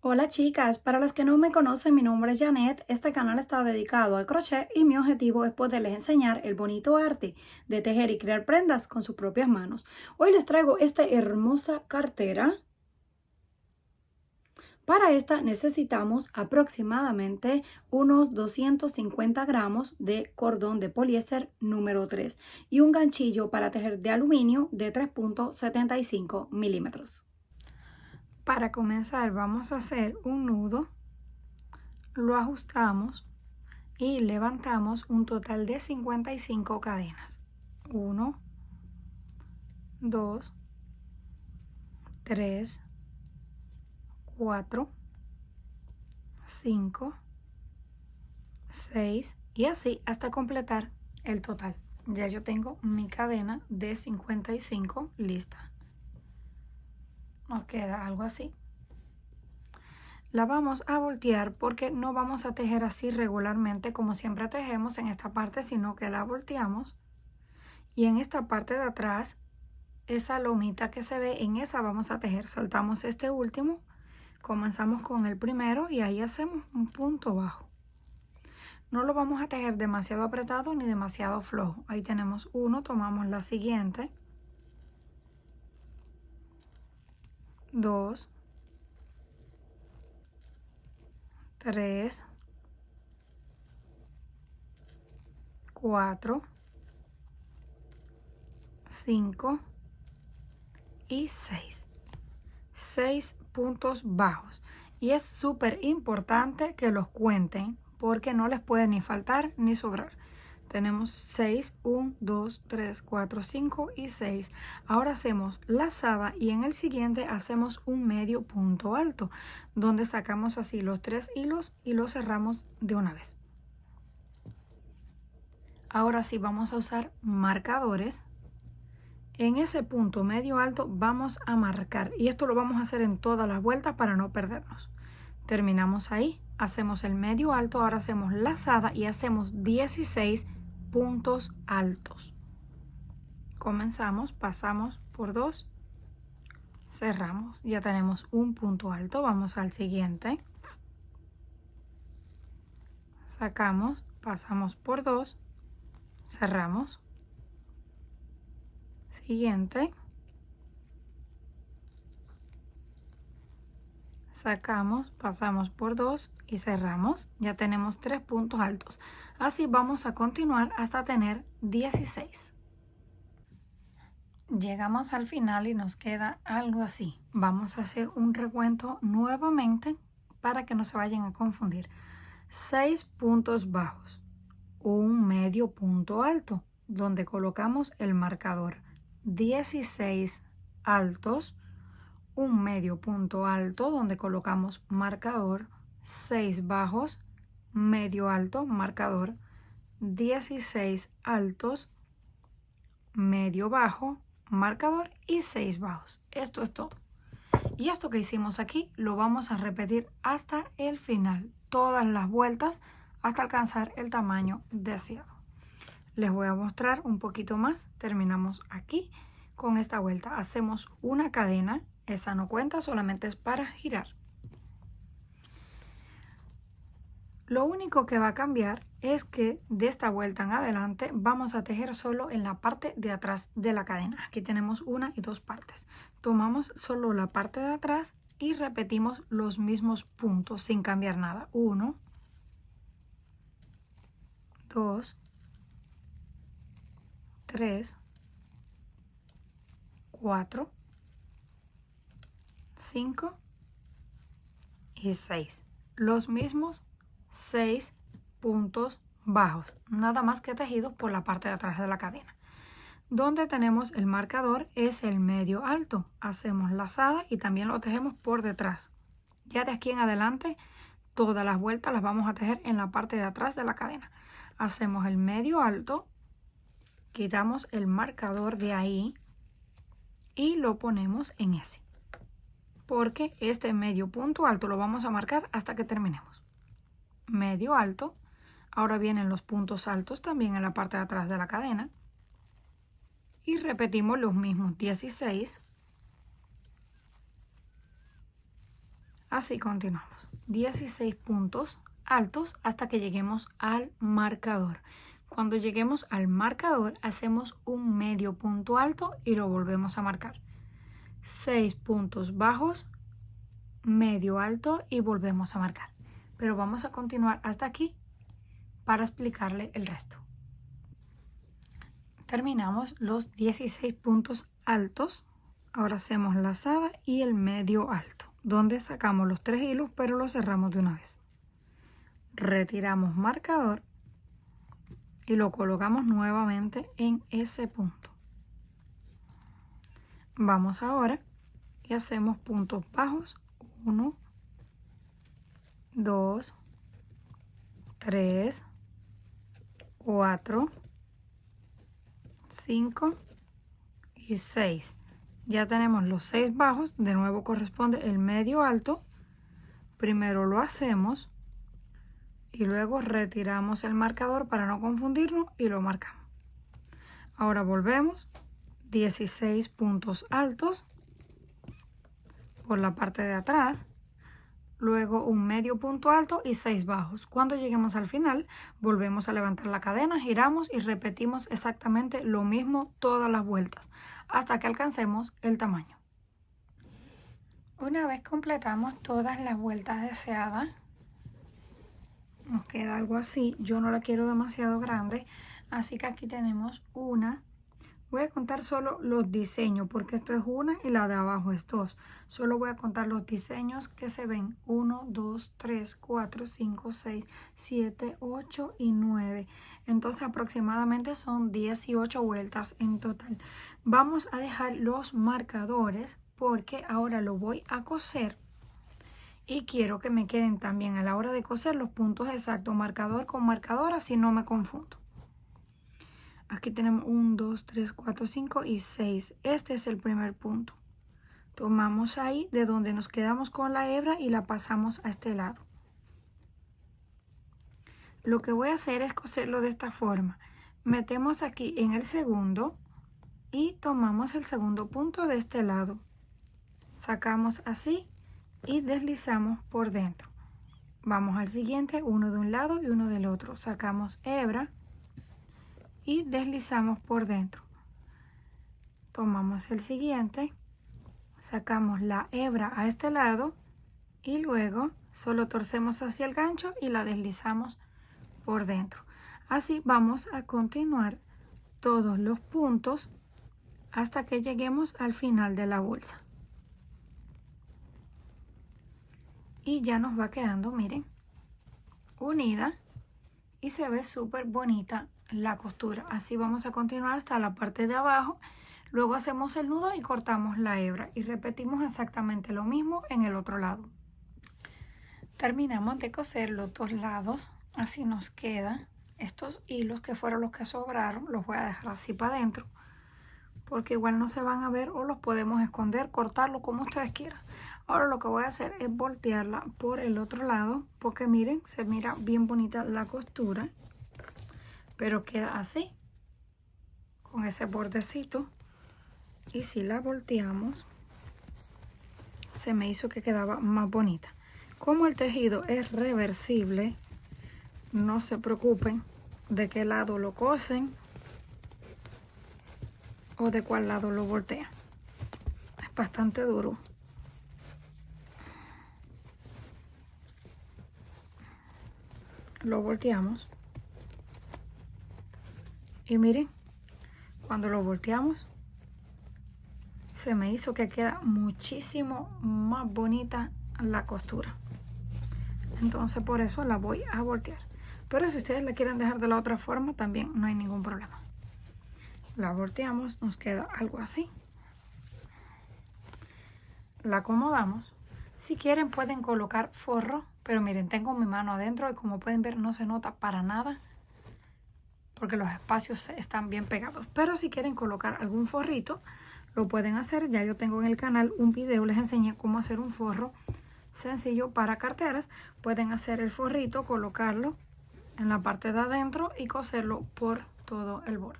Hola chicas, para las que no me conocen, mi nombre es Janet. Este canal está dedicado al crochet y mi objetivo es poderles enseñar el bonito arte de tejer y crear prendas con sus propias manos. Hoy les traigo esta hermosa cartera. Para esta necesitamos aproximadamente unos 250 gramos de cordón de poliéster número 3 y un ganchillo para tejer de aluminio de 3.75 milímetros. Para comenzar vamos a hacer un nudo, lo ajustamos y levantamos un total de 55 cadenas. 1, 2, 3, 4, 5, 6 y así hasta completar el total. Ya yo tengo mi cadena de 55 lista. Nos queda algo así. La vamos a voltear porque no vamos a tejer así regularmente como siempre tejemos en esta parte, sino que la volteamos y en esta parte de atrás, esa lomita que se ve, en esa vamos a tejer. Saltamos este último, comenzamos con el primero y ahí hacemos un punto bajo. No lo vamos a tejer demasiado apretado ni demasiado flojo. Ahí tenemos uno, tomamos la siguiente, 2, 3, 4, 5 y 6. 6 puntos bajos. Y es súper importante que los cuenten porque no les puede ni faltar ni sobrar. Tenemos 6, 1, 2, 3, 4, 5 y 6. Ahora hacemos lazada y en el siguiente hacemos un medio punto alto, donde sacamos así los 3 hilos y los cerramos de una vez. Ahora sí vamos a usar marcadores. En ese punto medio alto vamos a marcar y esto lo vamos a hacer en todas las vueltas para no perdernos. Terminamos ahí, hacemos el medio alto, ahora hacemos lazada y hacemos 16 puntos altos. Comenzamos, pasamos por 2, cerramos, ya tenemos un punto alto, vamos al siguiente. Sacamos, pasamos por 2, cerramos. Siguiente. Sacamos, pasamos por 2 y cerramos. Ya tenemos 3 puntos altos. Así vamos a continuar hasta tener 16. Llegamos al final y nos queda algo así. Vamos a hacer un recuento nuevamente para que no se vayan a confundir. 6 puntos bajos, un medio punto alto donde colocamos el marcador, 16 altos, un medio punto alto donde colocamos marcador, 6 bajos, medio alto, marcador, 16 altos, medio bajo, marcador y 6 bajos. Esto es todo. Y esto que hicimos aquí lo vamos a repetir hasta el final, todas las vueltas hasta alcanzar el tamaño deseado. Les voy a mostrar un poquito más. Terminamos aquí con esta vuelta. Hacemos una cadena. Esa no cuenta, solamente es para girar. Lo único que va a cambiar es que de esta vuelta en adelante vamos a tejer solo en la parte de atrás de la cadena. Aquí tenemos una y dos partes. Tomamos solo la parte de atrás y repetimos los mismos puntos sin cambiar nada. 1, 2, 3, 4, 5 y 6. Los mismos 6 puntos bajos, nada más que tejidos por la parte de atrás de la cadena. Donde tenemos el marcador es el medio alto. Hacemos lazada y también lo tejemos por detrás. Ya de aquí en adelante todas las vueltas las vamos a tejer en la parte de atrás de la cadena. Hacemos el medio alto, quitamos el marcador de ahí y lo ponemos en ese, porque este medio punto alto lo vamos a marcar hasta que terminemos. Medio alto. Ahora vienen los puntos altos también en la parte de atrás de la cadena y repetimos los mismos 16 Así continuamos. 16 puntos altos hasta que lleguemos al marcador. Cuando lleguemos al marcador, hacemos un medio punto alto y lo volvemos a marcar. 6 puntos bajos, medio alto y volvemos a marcar. Pero vamos a continuar hasta aquí para explicarle el resto. Terminamos los 16 puntos altos. Ahora hacemos lazada y el medio alto, donde sacamos los 3 hilos, pero los cerramos de una vez. Retiramos marcador y lo colocamos nuevamente en ese punto. Vamos ahora y hacemos puntos bajos. 1, 2, 3, 4, 5 y 6. Ya tenemos los 6 bajos. De nuevo corresponde el medio alto. Primero lo hacemos y luego retiramos el marcador para no confundirnos y lo marcamos. Ahora volvemos. 16 puntos altos por la parte de atrás. Luego un medio punto alto y 6 bajos. Cuando lleguemos al final, volvemos a levantar la cadena, giramos y repetimos exactamente lo mismo todas las vueltas hasta que alcancemos el tamaño. Una vez completamos todas las vueltas deseadas, nos queda algo así. Yo no la quiero demasiado grande, así que aquí tenemos una. Voy a contar solo los diseños porque esto es una y la de abajo es 2. Solo voy a contar los diseños que se ven. 1, 2, 3, 4, 5, 6, 7, 8 y 9. Entonces aproximadamente son 18 vueltas en total. Vamos a dejar los marcadores porque ahora lo voy a coser. Y quiero que me queden también a la hora de coser los puntos exactos, marcador con marcador, así no me confundo. Aquí tenemos 1, 2, 3, 4, 5 y 6. Este es el primer punto. Tomamos ahí de donde nos quedamos con la hebra y la pasamos a este lado. Lo que voy a hacer es coserlo de esta forma. Metemos aquí en el segundo y tomamos el segundo punto de este lado. Sacamos así y deslizamos por dentro. Vamos al siguiente, uno de un lado y uno del otro. Sacamos hebra y deslizamos por dentro. Tomamos el siguiente, sacamos la hebra a este lado y luego solo torcemos hacia el gancho y la deslizamos por dentro. Así vamos a continuar todos los puntos hasta que lleguemos al final de la bolsa. Y ya nos va quedando, miren, unida y se ve súper bonita la costura. Así vamos a continuar hasta la parte de abajo. Luego hacemos el nudo y cortamos la hebra y repetimos exactamente lo mismo en el otro lado. Terminamos de coser los dos lados. Así nos queda. Estos hilos que fueron los que sobraron los voy a dejar así para adentro porque igual no se van a ver, o los podemos esconder, cortarlo como ustedes quieran. Ahora lo que voy a hacer es voltearla por el otro lado porque miren, se mira bien bonita la costura, pero queda así con ese bordecito. Y si la volteamos, se me hizo que quedaba más bonita. Como el tejido es reversible, no se preocupen de qué lado lo cosen o de cuál lado lo voltean. Es bastante duro. Lo volteamos y miren, cuando lo volteamos se me hizo que queda muchísimo más bonita la costura. Entonces por eso la voy a voltear, pero si ustedes la quieren dejar de la otra forma también no hay ningún problema. La volteamos, nos queda algo así. La acomodamos. Si quieren pueden colocar forro, pero miren, tengo mi mano adentro y como pueden ver no se nota para nada porque los espacios están bien pegados. Pero si quieren colocar algún forrito, lo pueden hacer. Ya yo tengo en el canal un video, les enseñé cómo hacer un forro sencillo para carteras. Pueden hacer el forrito, colocarlo en la parte de adentro y coserlo por todo el borde.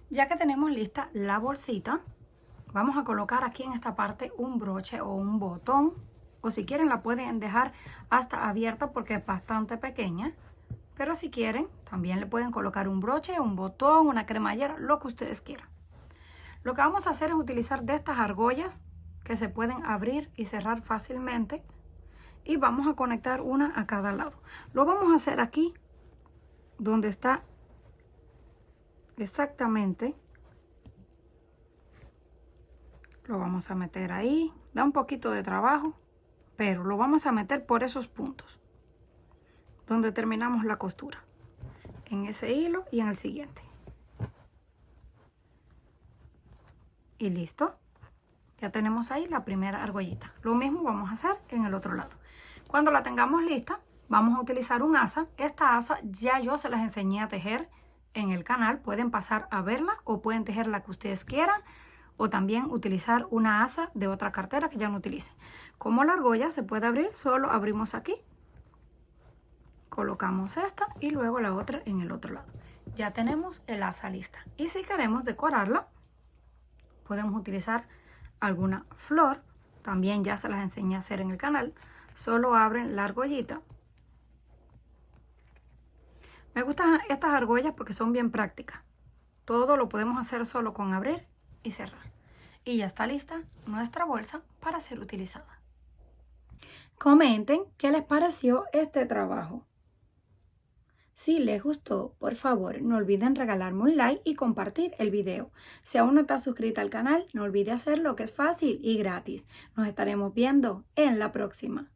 Ya que tenemos lista la bolsita, Vamos a colocar aquí en esta parte un broche o un botón, o si quieren la pueden dejar hasta abierta porque es bastante pequeña, pero si quieren también le pueden colocar un broche, un botón, una cremallera, lo que ustedes quieran. Lo que vamos a hacer es utilizar de estas argollas que se pueden abrir y cerrar fácilmente y vamos a conectar una a cada lado. Lo vamos a hacer aquí donde está exactamente. Lo vamos a meter ahí. Da un poquito de trabajo, pero lo vamos a meter por esos puntos donde terminamos la costura, en ese hilo y en el siguiente. Y listo. Ya tenemos ahí la primera argollita. Lo mismo vamos a hacer en el otro lado. Cuando la tengamos lista, vamos a utilizar un asa. Esta asa ya yo se las enseñé a tejer en el canal. Pueden pasar a verla o pueden tejer la que ustedes quieran. O también utilizar una asa de otra cartera que ya no utilice. Como la argolla se puede abrir, solo abrimos aquí. Colocamos esta y luego la otra en el otro lado. Ya tenemos el asa lista. Y si queremos decorarla, podemos utilizar alguna flor. También ya se las enseñé a hacer en el canal. Solo abren la argollita. Me gustan estas argollas porque son bien prácticas. Todo lo podemos hacer solo con abrir y cerrar. Y ya está lista nuestra bolsa para ser utilizada. Comenten qué les pareció este trabajo. Si les gustó, por favor, no olviden regalarme un like y compartir el video. Si aún no estás suscrita al canal, no olvides hacerlo, que es fácil y gratis. Nos estaremos viendo en la próxima.